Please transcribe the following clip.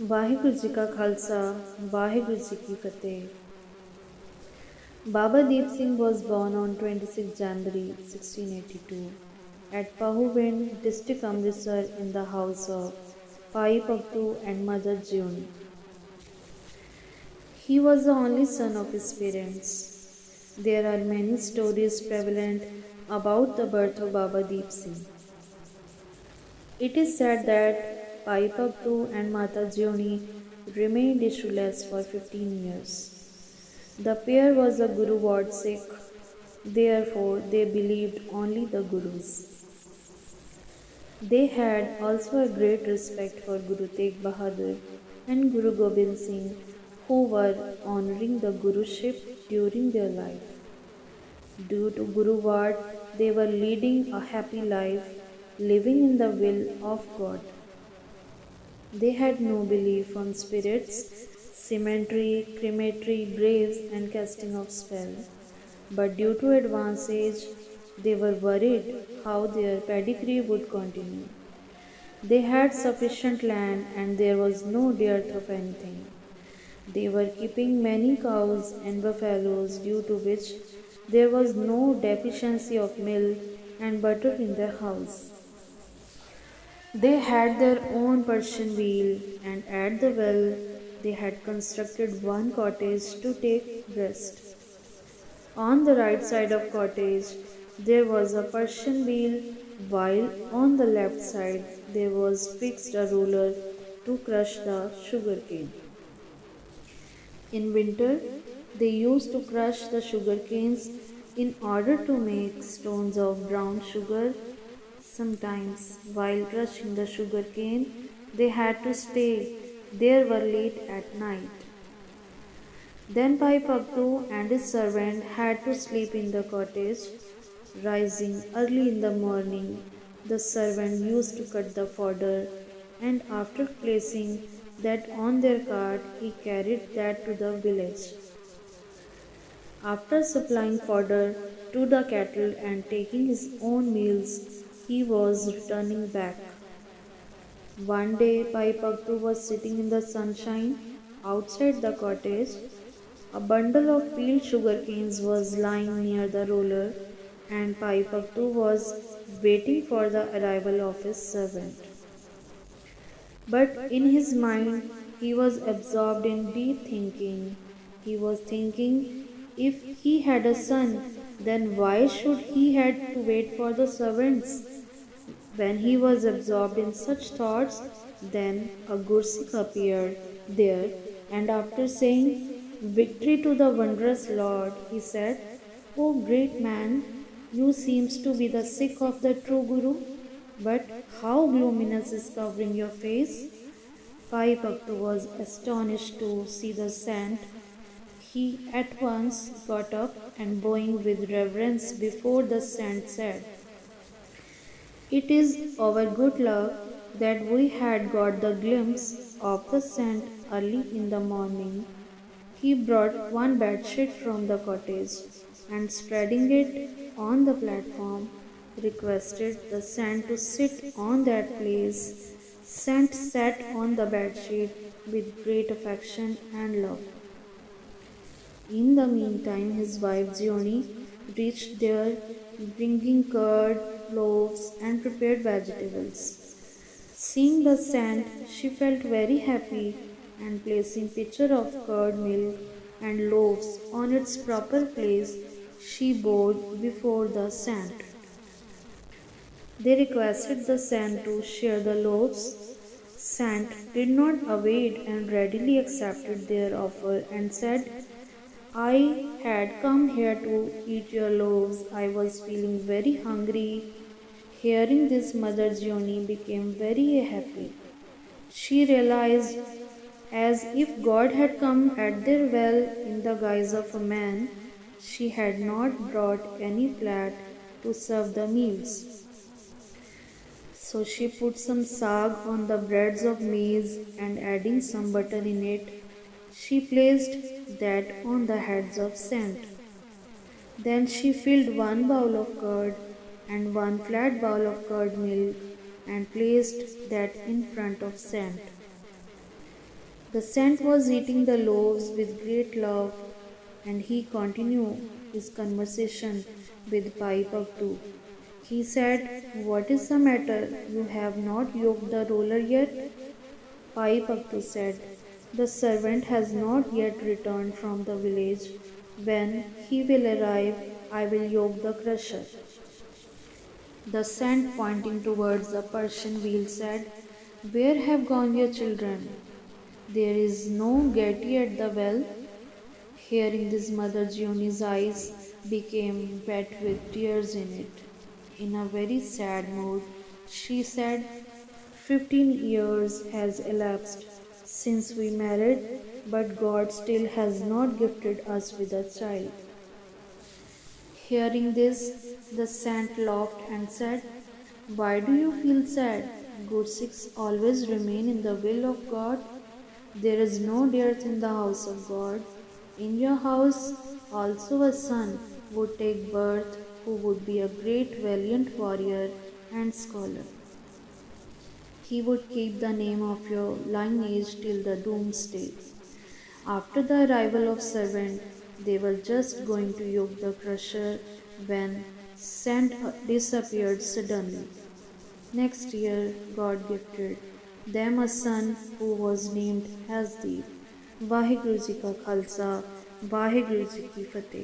वाहिगुरु जी का खालसा, वाहिगुरु जी की फतेह. Baba Deep Singh was born on 26 January 1682 at Pahuvind, district Amritsar in the house of Pai Pagtu and Mother June. He was the only son of his parents. There are many stories prevalent about the birth of Baba Deep Singh. It is said that Pai Pagtu and Mata Jioni remained issueless for 15 years. The pair was a Guru Ward Sikh, therefore they believed only the Gurus. They had also a great respect for Guru Tegh Bahadur and Guru Gobind Singh, who were honoring the Guruship during their life. Due to Guru Ward, they were leading a happy life, living in the will of God. They had no belief on spirits, cemetery, crematory, graves, and casting of spell. But due to advanced age, they were worried how their pedigree would continue. They had sufficient land and there was no dearth of anything. They were keeping many cows and buffaloes, due to which there was no deficiency of milk and butter in their house. They had their own Persian wheel, and at the well they had constructed one cottage to take rest. On the right side of cottage there was a Persian wheel, while on the left side there was fixed a roller to crush the sugar cane. In winter, they used to crush the sugar canes in order to make stones of brown sugar. Sometimes, while crushing the sugar cane, they had to stay there were late at night. Then Pai Pagtu and his servant had to sleep in the cottage. Rising early in the morning, the servant used to cut the fodder, and after placing that on their cart, he carried that to the village. After supplying fodder to the cattle and taking his own meals, he was returning back. One day, Pai Pagtu was sitting in the sunshine outside the cottage. A bundle of peeled sugar canes was lying near the roller, and Pai Pagtu was waiting for the arrival of his servant. But in his mind, he was absorbed in deep thinking. He was thinking, if he had a son, then why should he had to wait for the servants? When he was absorbed in such thoughts, then a Gursikh appeared there, and after saying, "Victory to the wondrous Lord," he said, "O great man, you seems to be the Sikh of the true Guru, but how gloominess is covering your face?" Pai Bhakta was astonished to see the saint. He at once got up and bowing with reverence before the saint said, "It is our good luck that we had got the glimpse of the saint early in the morning." He brought one bedsheet from the cottage and spreading it on the platform, requested the saint to sit on that place. Saint sat on the bedsheet with great affection and love. In the meantime, his wife Zioni reached there, bringing curd, loaves, and prepared vegetables. Seeing the saint, she felt very happy, and placing pitcher of curd milk and loaves on its proper place, she bowed before the saint. They requested the saint to share the loaves. Saint did not evade and readily accepted their offer and said, "I had come here to eat your loaves. I was feeling very hungry." Hearing this, Mother Jioni became very happy. She realized as if God had come at their well in the guise of a man. She had not brought any plate to serve the meals. So she put some sag on the breads of maize and adding some butter in it, she placed that on the heads of saint. Then she filled one bowl of curd and one flat bowl of curd milk and placed that in front of saint. The saint was eating the loaves with great love, and he continued his conversation with Pai Paktu. He said, "What is the matter? You have not yoked the roller yet?" Pai Paktu said, "The servant has not yet returned from the village. When he will arrive, I will yoke the crusher." The saint, pointing towards the Persian wheel, said, "Where have gone your children? There is no Gertie at the well." Hearing this, Mother Gioni's eyes became wet with tears in it. In a very sad mood, she said, 15 years has elapsed since we married, but God still has not gifted us with a child. Hearing this, the saint laughed and said, "Why do you feel sad? Gursikhs always remain in the will of God. There is no dearth in the house of God. In your house also a son would take birth who would be a great valiant warrior and scholar. He would keep the name of your lineage till the doomsday." After the arrival of servant, they were just going to yoke the crusher when Saint disappeared suddenly. Next year, God gifted them a son who was named Hasdeep. Vaheguru Ji Ka Khalsa, Vaheguru Ji Ki Fateh.